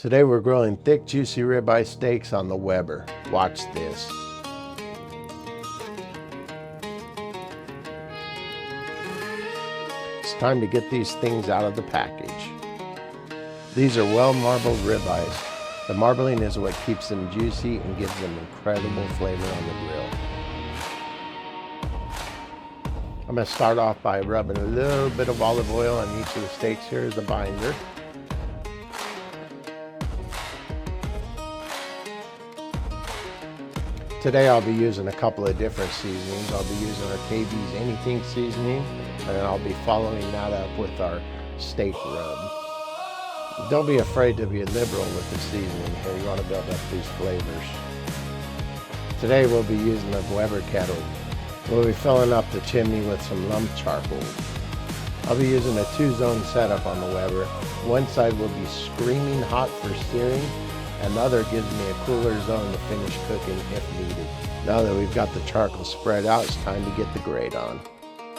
Today we're grilling thick, juicy ribeye steaks on the Weber. Watch this. It's time to get these things out of the package. These are well-marbled ribeyes. The marbling is what keeps them juicy and gives them incredible flavor on the grill. I'm going to start off by rubbing a little bit of olive oil on each of the steaks here as a binder. Today I'll be using a couple of different seasonings. I'll be using our KB's Anything seasoning, and then I'll be following that up with our steak rub. Don't be afraid to be liberal with the seasoning here. You want to build up these flavors. Today we'll be using the Weber Kettle. We'll be filling up the chimney with some lump charcoal. I'll be using a 2-zone setup on the Weber. One side will be screaming hot for searing, and the other gives me a cooler zone to finish cooking if needed. Now that we've got the charcoal spread out, it's time to get the grate on.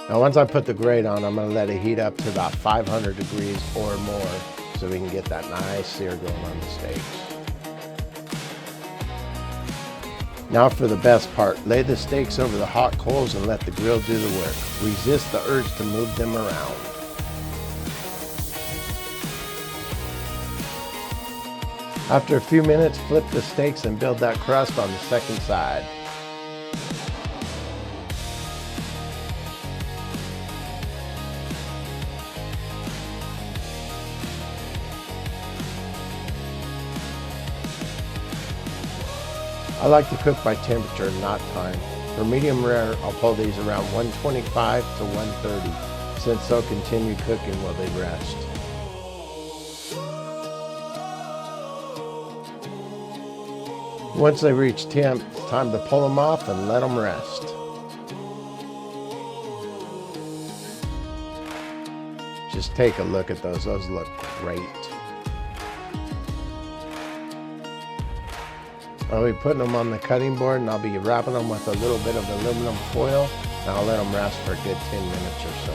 Now once I put the grate on, I'm going to let it heat up to about 500 degrees or more so we can get that nice sear going on the steaks. Now for the best part, lay the steaks over the hot coals and let the grill do the work. Resist the urge to move them around. After a few minutes, flip the steaks and build that crust on the second side. I like to cook by temperature, not time. For medium rare, I'll pull these around 125 to 130, since they'll continue cooking while they rest. Once they reach temp, it's time to pull them off and let them rest. Just take a look at those. Those look great. I'll be putting them on the cutting board, and I'll be wrapping them with a little bit of aluminum foil, and I'll let them rest for a good 10 minutes or so.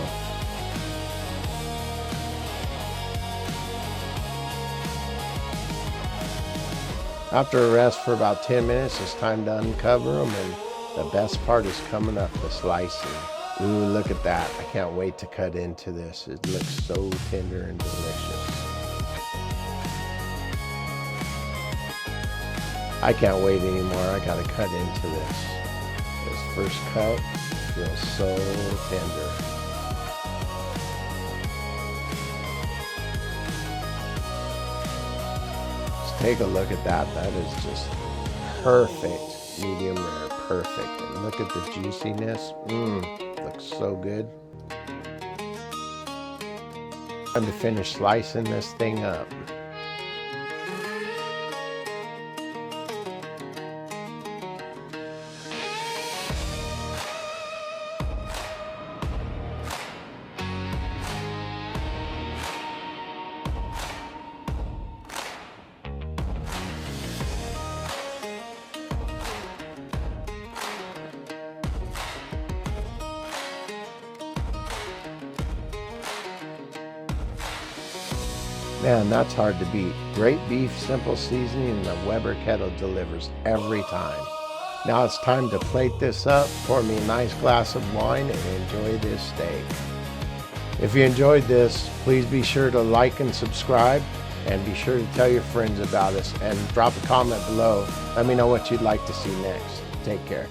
After a rest for about 10 minutes, it's time to uncover them, and the best part is coming up, the slicing. Ooh, look at that. I can't wait to cut into this. It looks so tender and delicious. I can't wait anymore. I gotta cut into this. This first cut feels so tender. Take a look at that. That is just perfect, medium rare, perfect. And look at the juiciness. Looks so good. Time to finish slicing this thing up. Man, that's hard to beat. Great beef, simple seasoning, and the Weber Kettle delivers every time. Now it's time to plate this up, pour me a nice glass of wine, and enjoy this steak. If you enjoyed this, please be sure to like and subscribe, and be sure to tell your friends about us, and drop a comment below. Let me know what you'd like to see next. Take care.